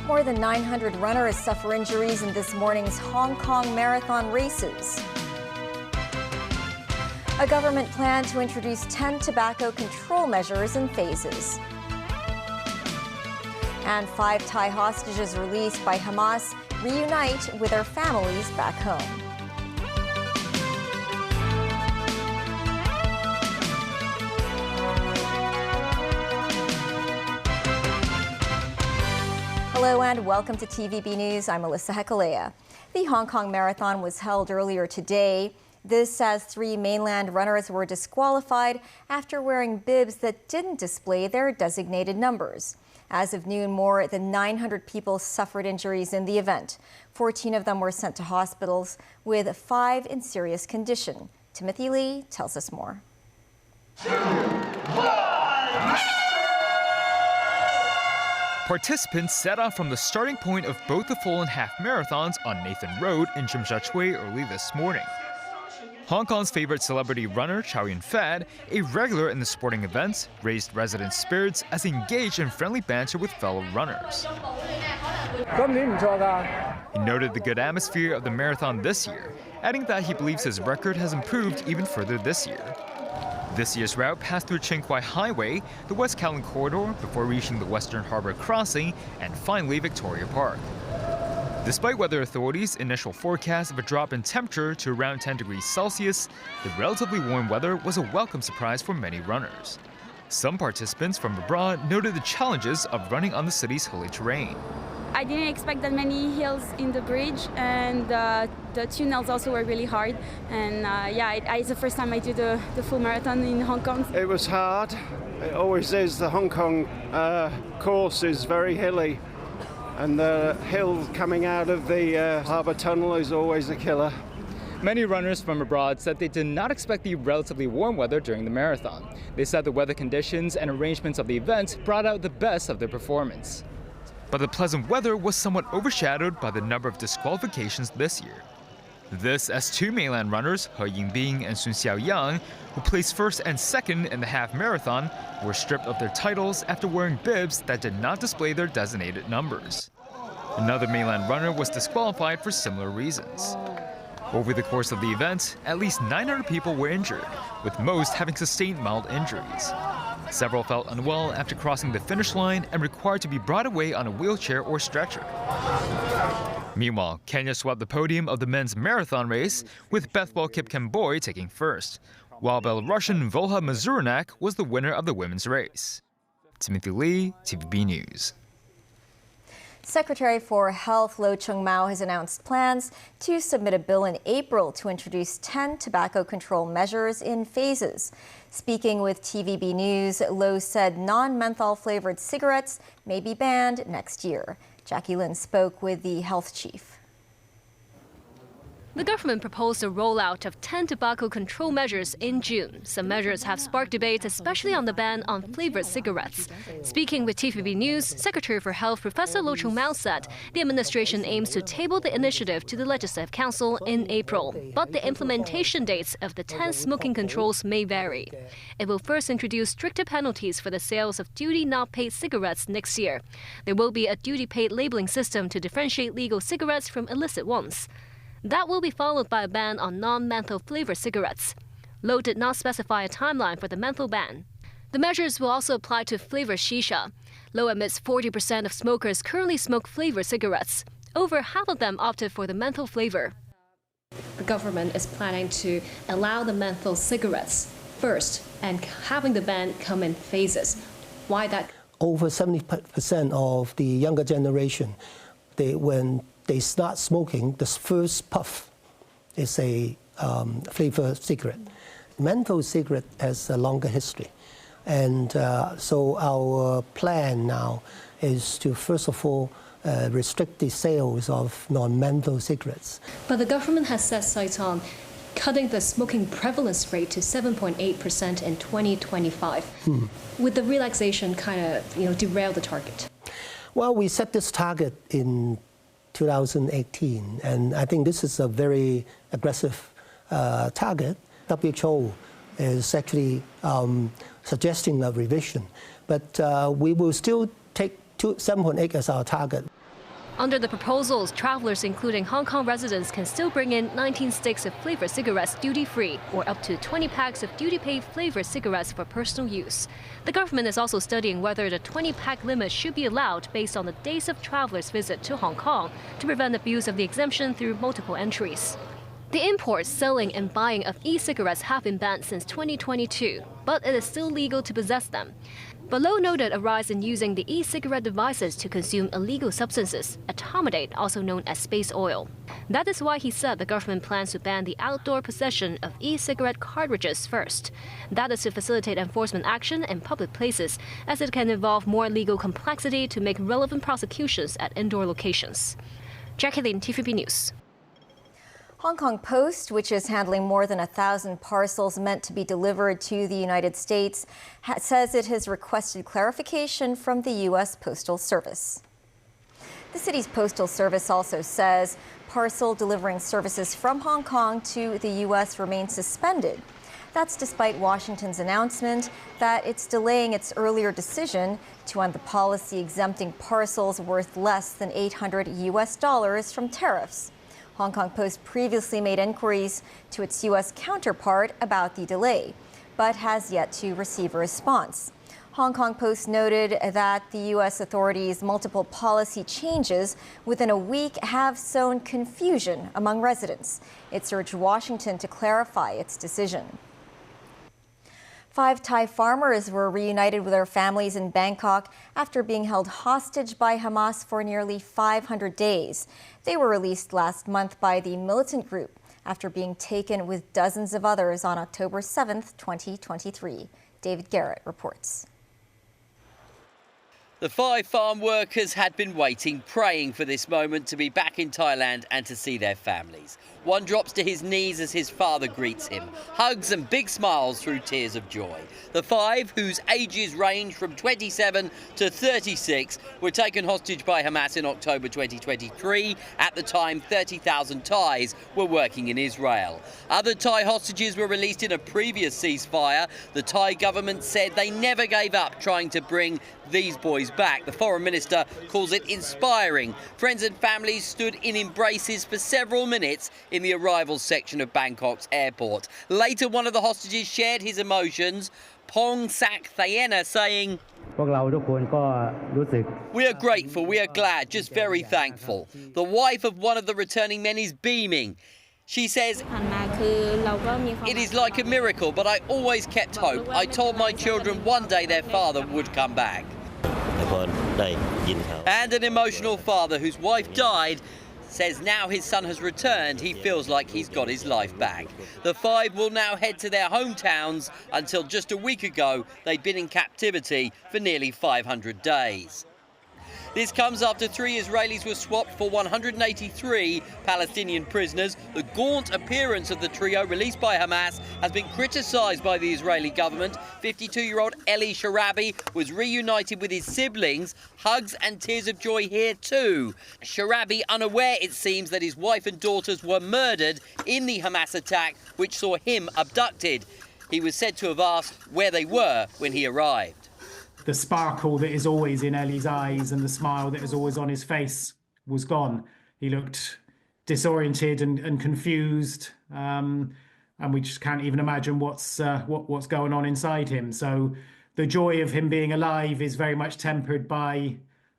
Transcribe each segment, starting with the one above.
More than 900 runners suffer injuries in this morning's Hong Kong marathon races. A government plan to introduce 10 tobacco control measures in phases. And 5 Thai hostages released by Hamas reunite with their families back home. Hello and welcome to TVB News. I'm Melissa Hekalea. The Hong Kong Marathon was held earlier today. This as 3 mainland runners were disqualified after wearing bibs that didn't display their designated numbers. As of noon, more than 900 people suffered injuries in the event. 14 of them were sent to hospitals, with 5 in serious condition. Timothy Lee tells us more. 2, 1. Participants set off from the starting point of both the full and half marathons on Nathan Road in Tsim Sha Tsui early this morning. Hong Kong's favorite celebrity runner, Chow Yun-fat, a regular in the sporting events, raised resident spirits as he engaged in friendly banter with fellow runners. He noted the good atmosphere of the marathon this year, adding that he believes his record has improved even further this year. This year's route passed through Tsing Kwai Highway, the West Kowloon corridor, before reaching the Western Harbour Crossing and finally Victoria Park. Despite weather authorities' initial forecast of a drop in temperature to around 10 degrees Celsius, the relatively warm weather was a welcome surprise for many runners. Some participants from abroad noted the challenges of running on the city's hilly terrain. I didn't expect that many hills in the bridge, and the tunnels also were really hard. And it's the first time I do the full marathon in Hong Kong. It was hard. It always is. The Hong Kong course is very hilly, and the hill coming out of the harbour tunnel is always a killer. Many runners from abroad said they did not expect the relatively warm weather during the marathon. They said the weather conditions and arrangements of the event brought out the best of their performance. But the pleasant weather was somewhat overshadowed by the number of disqualifications this year. This as 2 mainland runners, He Yingbing and Sun Xiaoyang, who placed first and second in the half marathon, were stripped of their titles after wearing bibs that did not display their designated numbers. Another mainland runner was disqualified for similar reasons. Over the course of the event, at least 900 people were injured, with most having sustained mild injuries. Several felt unwell after crossing the finish line and required to be brought away on a wheelchair or stretcher. Meanwhile, Kenya swept the podium of the men's marathon race, with Bethwell Kipkemboi taking first, while Belarusian Volha Mazuranak was the winner of the women's race. Timothy Lee, TVB News. Secretary for Health Lo Chung-mau has announced plans to submit a bill in April to introduce 10 tobacco control measures in phases. Speaking with TVB News, Lo said non-menthol flavored cigarettes may be banned next year. Jackie Lin spoke with the health chief. The government proposed a rollout of 10 tobacco control measures in June. Some measures have sparked debate, especially on the ban on flavored cigarettes. Speaking with TVB News, Secretary for Health Professor Lo Chung-mau said the administration aims to table the initiative to the Legislative Council in April. But the implementation dates of the 10 smoking controls may vary. It will first introduce stricter penalties for the sales of duty not paid cigarettes next year. There will be a duty paid labeling system to differentiate legal cigarettes from illicit ones. That will be followed by a ban on non-menthol flavored cigarettes. Lo did not specify a timeline for the menthol ban. The measures will also apply to flavored shisha. Lo admits 40% of smokers currently smoke flavored cigarettes. Over half of them opted for the menthol flavor. The government is planning to allow the menthol cigarettes first and having the ban come in phases. Why that? Over 70% of the younger generation, when they start smoking, the first puff is a flavored cigarette. Menthol cigarette has a longer history. And so our plan now is to, first of all, restrict the sales of non-menthol cigarettes. But the government has set sights on cutting the smoking prevalence rate to 7.8% in 2025. Would the relaxation kind of derail the target? Well, we set this target in 2018, and I think this is a very aggressive target. WHO is actually suggesting a revision. But we will still take 7.8 as our target. Under the proposals, travelers, including Hong Kong residents, can still bring in 19 sticks of flavored cigarettes duty-free or up to 20 packs of duty-paid flavored cigarettes for personal use. The government is also studying whether the 20-pack limit should be allowed based on the days of travelers' visit to Hong Kong to prevent abuse of the exemption through multiple entries. The import, selling and buying of e-cigarettes have been banned since 2022, but it is still legal to possess them. But Low noted a rise in using the e-cigarette devices to consume illegal substances, etomidate, also known as space oil. That is why he said the government plans to ban the outdoor possession of e-cigarette cartridges first. That is to facilitate enforcement action in public places, as it can involve more legal complexity to make relevant prosecutions at indoor locations. Jackie Lin, TVB News. Hong Kong Post, which is handling more than 1,000 parcels meant to be delivered to the United States, says it has requested clarification from the U.S. Postal Service. The city's postal service also says parcel delivering services from Hong Kong to the U.S. remain suspended. That's despite Washington's announcement that it's delaying its earlier decision to end the policy exempting parcels worth less than $800 from tariffs. Hong Kong Post previously made inquiries to its U.S. counterpart about the delay, but has yet to receive a response. Hong Kong Post noted that the U.S. authorities' multiple policy changes within a week have sown confusion among residents. It's urged Washington to clarify its decision. 5 Thai farmers were reunited with their families in Bangkok after being held hostage by Hamas for nearly 500 days. They were released last month by the militant group after being taken with dozens of others on October 7, 2023. David Garrett reports. The 5 farm workers had been waiting, praying for this moment to be back in Thailand and to see their families. One drops to his knees as his father greets him, hugs and big smiles through tears of joy. The 5, whose ages range from 27 to 36, were taken hostage by Hamas in October 2023. At the time, 30,000 Thais were working in Israel. Other Thai hostages were released in a previous ceasefire. The Thai government said they never gave up trying to bring these boys back. The foreign minister calls it inspiring. Friends and families stood in embraces for several minutes in the arrivals section of Bangkok's airport. Later, one of the hostages shared his emotions, Pong Sak Thayena, saying, "We are grateful, we are glad, just very thankful." The wife of one of the returning men is beaming. She says, "It is like a miracle, but I always kept hope. I told my children one day their father would come back." And an emotional father whose wife died says now his son has returned, he feels like he's got his life back. The 5 will now head to their hometowns. Until just a week ago, they'd been in captivity for nearly 500 days. This comes after 3 Israelis were swapped for 183 Palestinian prisoners. The gaunt appearance of the trio released by Hamas has been criticised by the Israeli government. 52-year-old Eli Sharabi was reunited with his siblings. Hugs and tears of joy here too. Sharabi unaware, it seems, that his wife and daughters were murdered in the Hamas attack, which saw him abducted. He was said to have asked where they were when he arrived. The sparkle that is always in Ellie's eyes and the smile that is always on his face was gone. He looked disoriented and confused, and we just can't even imagine what's going on inside him. So the joy of him being alive is very much tempered by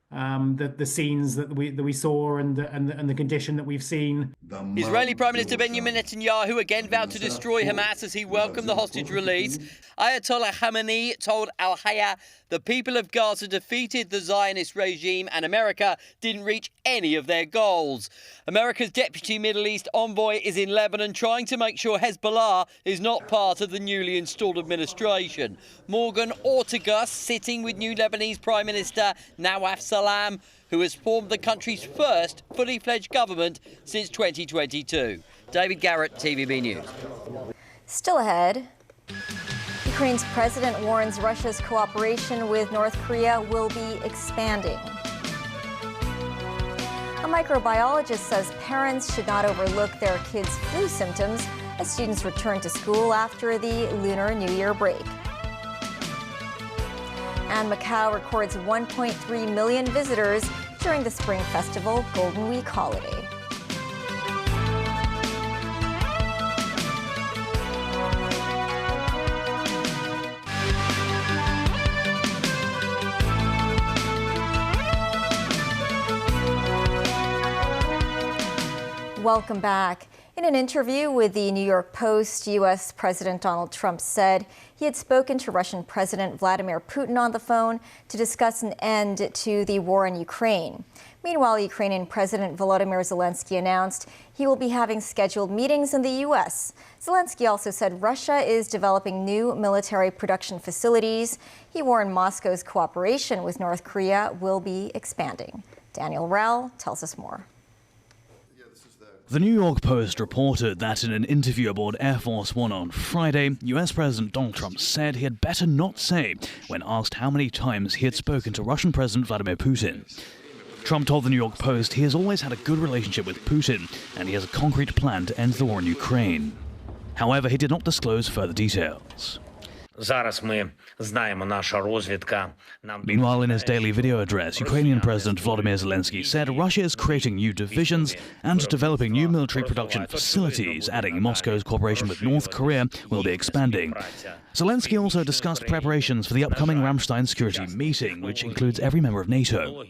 the scenes that we saw and the condition that we've seen. Israeli Prime Minister Benjamin Netanyahu again vowed to destroy Hamas as he welcomed the hostage release. Ayatollah Khamenei told Al Hayya the people of Gaza defeated the Zionist regime and America didn't reach any of their goals. America's deputy Middle East envoy is in Lebanon trying to make sure Hezbollah is not part of the newly installed administration. Morgan Ortagus sitting with new Lebanese Prime Minister Nawaf Salam, who has formed the country's first fully fledged government since 2022. David Garrett, TVB News. Still ahead, Ukraine's president warns Russia's cooperation with North Korea will be expanding. A microbiologist says parents should not overlook their kids' flu symptoms as students return to school after the Lunar New Year break. And Macau records 1.3 million visitors during the Spring Festival Golden Week holiday. Welcome back. In an interview with the New York Post, U.S. President Donald Trump said he had spoken to Russian President Vladimir Putin on the phone to discuss an end to the war in Ukraine. Meanwhile, Ukrainian President Volodymyr Zelensky announced he will be having scheduled meetings in the U.S. Zelensky also said Russia is developing new military production facilities. He warned Moscow's cooperation with North Korea will be expanding. Daniel Rell tells us more. The New York Post reported that in an interview aboard Air Force One on Friday, US President Donald Trump said he had better not say when asked how many times he had spoken to Russian President Vladimir Putin. Trump told the New York Post he has always had a good relationship with Putin and he has a concrete plan to end the war in Ukraine. However, he did not disclose further details. Meanwhile, in his daily video address, Ukrainian President Volodymyr Zelensky said Russia is creating new divisions and developing new military production facilities, adding Moscow's cooperation with North Korea will be expanding. Zelensky also discussed preparations for the upcoming Ramstein security meeting, which includes every member of NATO.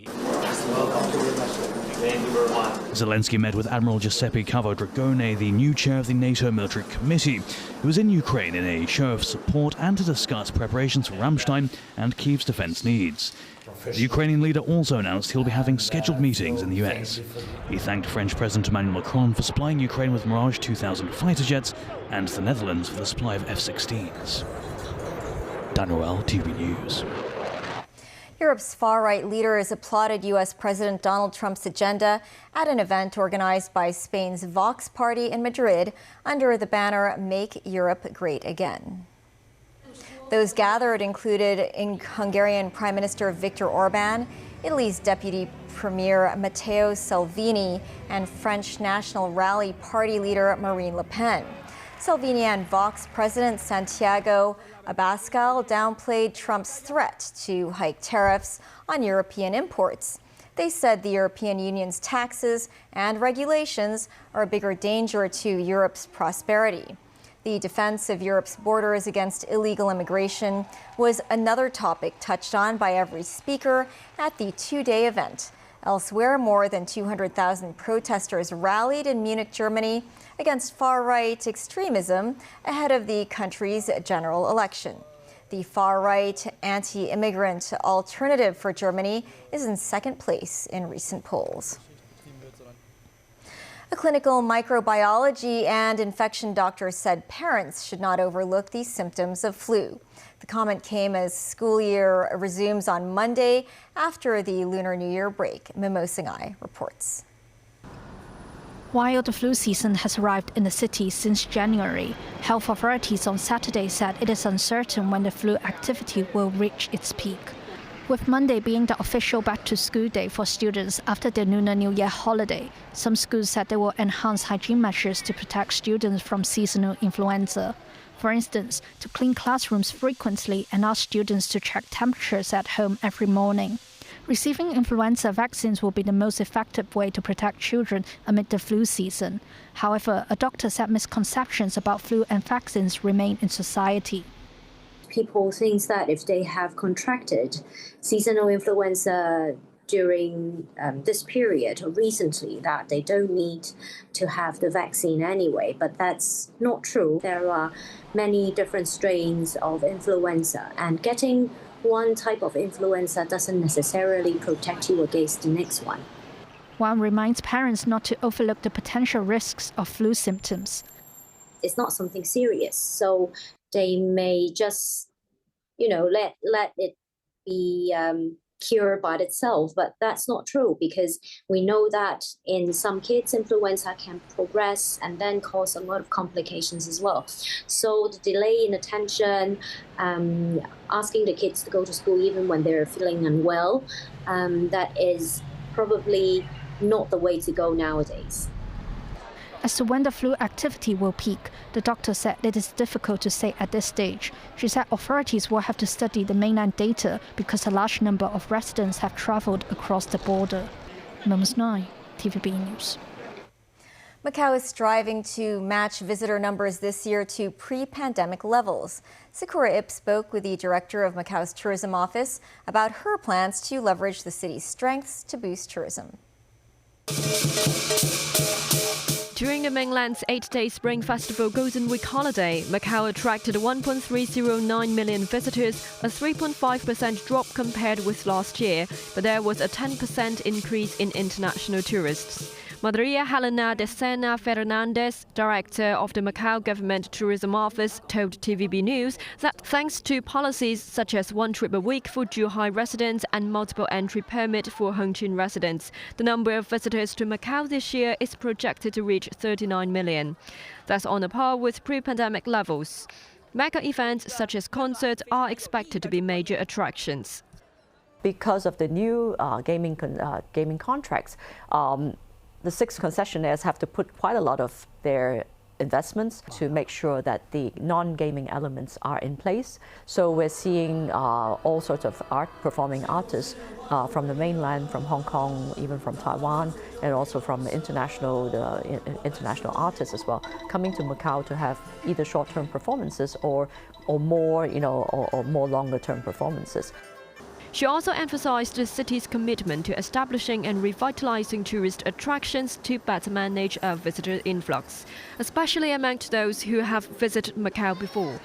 Zelensky met with Admiral Giuseppe Cavo-Dragone, the new chair of the NATO Military Committee, who is in Ukraine in a show of support and to discuss preparations for Ramstein and Kyiv's defense needs. The Ukrainian leader also announced he'll be having scheduled meetings in the US. He thanked French President Emmanuel Macron for supplying Ukraine with Mirage 2000 fighter jets and the Netherlands for the supply of F-16s. Daniel Rell, TVB News. Europe's far-right leaders applauded U.S. President Donald Trump's agenda at an event organized by Spain's Vox Party in Madrid under the banner Make Europe Great Again. Those gathered included Hungarian Prime Minister Viktor Orban, Italy's Deputy Premier Matteo Salvini, and French National Rally Party leader Marine Le Pen. Salvini and Vox President Santiago Abascal downplayed Trump's threat to hike tariffs on European imports. They said the European Union's taxes and regulations are a bigger danger to Europe's prosperity. The defense of Europe's borders against illegal immigration was another topic touched on by every speaker at the two-day event. Elsewhere, more than 200,000 protesters rallied in Munich, Germany, against far-right extremism ahead of the country's general election. The far-right anti-immigrant Alternative for Germany is in second place in recent polls. A clinical microbiology and infection doctor said parents should not overlook the symptoms of flu. The comment came as school year resumes on Monday after the Lunar New Year break. Mimo Singhai reports. While the flu season has arrived in the city since January, health authorities on Saturday said it is uncertain when the flu activity will reach its peak. With Monday being the official back-to-school day for students after the Lunar New Year holiday, some schools said they will enhance hygiene measures to protect students from seasonal influenza. For instance, to clean classrooms frequently and ask students to check temperatures at home every morning. Receiving influenza vaccines will be the most effective way to protect children amid the flu season. However, a doctor said misconceptions about flu and vaccines remain in society. People think that if they have contracted seasonal influenza during this period or recently, that they don't need to have the vaccine anyway, but that's not true. There are many different strains of influenza, and getting one type of influenza doesn't necessarily protect you against the next one. One reminds parents not to overlook the potential risks of flu symptoms. It's not something serious, so they may just, let it be cured by itself, but that's not true because we know that in some kids, influenza can progress and then cause a lot of complications as well. So the delay in attention, asking the kids to go to school even when they're feeling unwell, that is probably not the way to go nowadays. As to when the flu activity will peak, the doctor said it is difficult to say at this stage. She said authorities will have to study the mainland data because a large number of residents have travelled across the border. Mums 9, TVB News. Macau is striving to match visitor numbers this year to pre-pandemic levels. Sakura Ip spoke with the director of Macau's tourism office about her plans to leverage the city's strengths to boost tourism. During the mainland's 8-day Spring Festival Golden Week holiday, Macau attracted 1.309 million visitors, a 3.5% drop compared with last year, but there was a 10% increase in international tourists. Maria Helena de Sena Fernandez, director of the Macau Government Tourism Office, told TVB News that thanks to policies such as one trip a week for Zhuhai residents and multiple entry permit for Hongqin residents, the number of visitors to Macau this year is projected to reach 39 million. That's on a par with pre-pandemic levels. Mega events such as concerts are expected to be major attractions. Because of the new gaming contracts, the 6 concessionaires have to put quite a lot of their investments to make sure that the non-gaming elements are in place. So we're seeing all sorts of performing artists from the mainland, from Hong Kong, even from Taiwan, and also from international artists as well, coming to Macau to have either short-term performances or more, or more longer-term performances. She also emphasized the city's commitment to establishing and revitalizing tourist attractions to better manage a visitor influx, especially amongst those who have visited Macau before.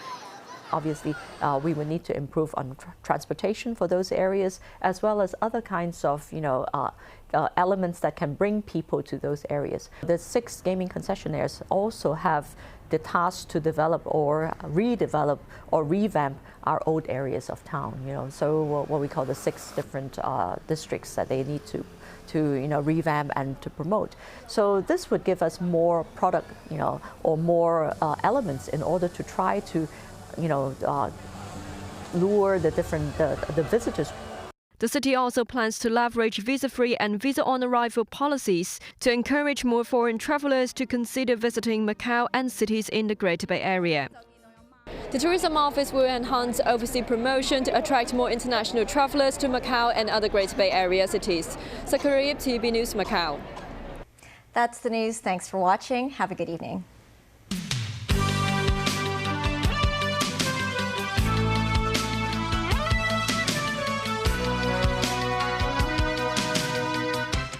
Obviously, we will need to improve on transportation for those areas, as well as other kinds of, elements that can bring people to those areas. The 6 gaming concessionaires also have the task to develop or redevelop or revamp our old areas of town. So what we call the 6 different districts that they need to revamp and to promote. So this would give us more product, or more elements in order to try to, lure the visitors. The city also plans to leverage visa-free and visa-on-arrival policies to encourage more foreign travelers to consider visiting Macau and cities in the Greater Bay Area. The tourism office will enhance overseas promotion to attract more international travelers to Macau and other Greater Bay Area cities. Sakura Ip, TVB News, Macau. That's the news. Thanks for watching. Have a good evening.